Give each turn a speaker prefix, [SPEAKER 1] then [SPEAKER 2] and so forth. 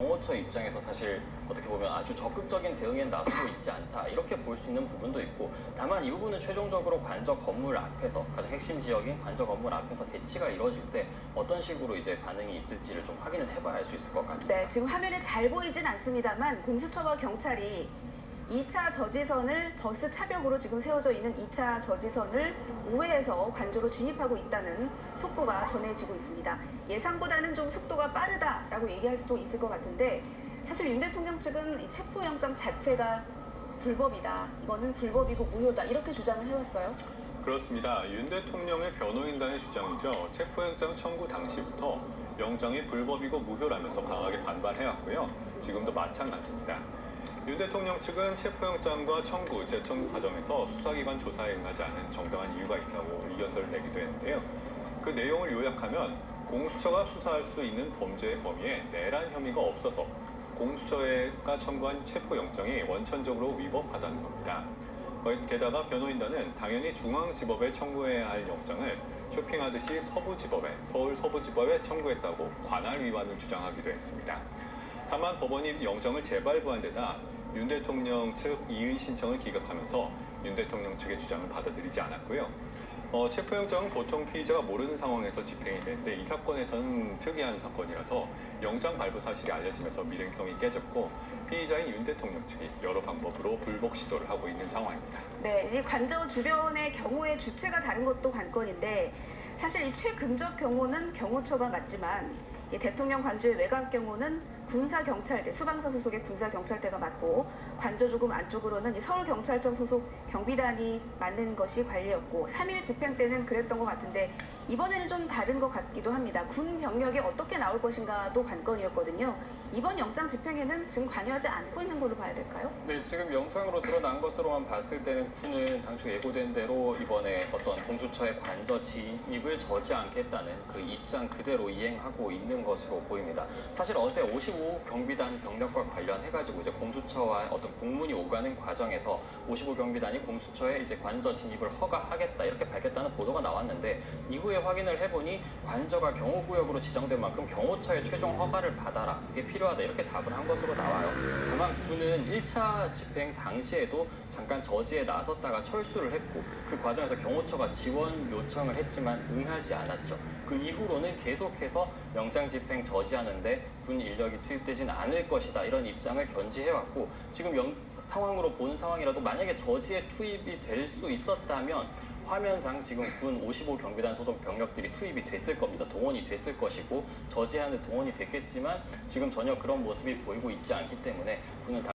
[SPEAKER 1] 경호처 입장에서 사실 어떻게 보면 아주 적극적인 대응에 나서고 있지 않다 이렇게 볼 수 있는 부분도 있고, 다만 이 부분은 최종적으로 관저 건물 앞에서, 가장 핵심 지역인 관저 건물 앞에서 대치가 이루어질 때 어떤 식으로 이제 반응이 있을지를 좀 확인을 해봐야 알 수 있을 것 같습니다.
[SPEAKER 2] 네, 지금 화면에 잘 보이진 않습니다만 공수처와 경찰이 2차 저지선을 버스 차벽으로 지금 세워져 있는 2차 저지선을 우회해서 관저로 진입하고 있다는 속보가 전해지고 있습니다. 예상보다는 좀 속도가 빠르다라고 얘기할 수도 있을 것 같은데, 사실 윤 대통령 측은 이 체포영장 자체가 불법이다, 이거는 불법이고 무효다, 이렇게 주장을 해왔어요.
[SPEAKER 3] 그렇습니다. 윤 대통령의 변호인단의 주장이죠. 체포영장 청구 당시부터 영장이 불법이고 무효라면서 강하게 반발해왔고요. 지금도 마찬가지입니다. 윤 대통령 측은 체포영장과 청구, 재청구 과정에서 수사기관 조사에 응하지 않은 정당한 이유가 있다고 이견서를 내기도 했는데요. 그 내용을 요약하면 공수처가 수사할 수 있는 범죄의 범위에 내란 혐의가 없어서 공수처가 청구한 체포영장이 원천적으로 위법하다는 겁니다. 게다가 변호인단은 당연히 중앙지법에 청구해야 할 영장을 쇼핑하듯이 서울 서부지법에 청구했다고 관할 위반을 주장하기도 했습니다. 다만 법원이 영장을 재발부한 데다 윤 대통령 측 이의 신청을 기각하면서 윤 대통령 측의 주장을 받아들이지 않았고요. 체포영장은 보통 피의자가 모르는 상황에서 집행이 되는데 이 사건에서는 특이한 사건이라서 영장 발부 사실이 알려지면서 밀행성이 깨졌고, 피의자인 윤 대통령 측이 여러 방법으로 불복 시도를 하고 있는 상황입니다.
[SPEAKER 2] 네, 이제 관저 주변의 경호의 주체가 다른 것도 관건인데, 사실 이 최근접 경호는 경호처가 맞지만 이 대통령 관저의 외곽 경호는 군사경찰대, 수방사 소속의 군사경찰대가 맞고, 관저 조금 안쪽으로는 이 서울경찰청 소속 경비단이 맞는 것이 관리였고, 3일 집행 때는 그랬던 것 같은데 이번에는 좀 다른 것 같기도 합니다. 군 병력이 어떻게 나올 것인가도 관건이었거든요. 이번 영장 집행에는 지금 관여하지 않고 있는 걸로 봐야 될까요?
[SPEAKER 1] 네, 지금 영상으로 드러난 것으로만 봤을 때는 군은 당초 예고된 대로 이번에 어떤 공수처의 관저 진입을 저지 않겠다는 그 입장 그대로 이행하고 있는 것으로 보입니다. 사실 어제 55 경비단 병력과 관련해가지고 이제 공수처와 어떤 공문이 오가는 과정에서 55 경비단이 공수처에 이제 관저 진입을 허가하겠다 이렇게 밝혔다는 보도가 나왔는데, 이후에 확인을 해보니 관저가 경호구역으로 지정된 만큼 경호처의 최종 허가를 받아라, 그게 필요하다 이렇게 답을 한 것으로 나와요. 다만 군은 1차 집행 당시에도 잠깐 저지에 나섰다가 철수를 했고, 그 과정에서 경호처가 지원 요청을 했지만 응하지 않았죠. 그 이후로는 계속해서 영장 집행 저지하는데 군 인력이 투입되지는 않을 것이다 이런 입장을 견지해왔고, 지금 상황으로 보는 상황이라도 만약에 저지에 투입이 될 수 있었다면 화면상 지금 군 55 경비단 소속 병력들이 투입이 됐을 겁니다. 동원이 됐을 것이고 저지하는 동원이 됐겠지만 지금 전혀 그런 모습이 보이고 있지 않기 때문에 군은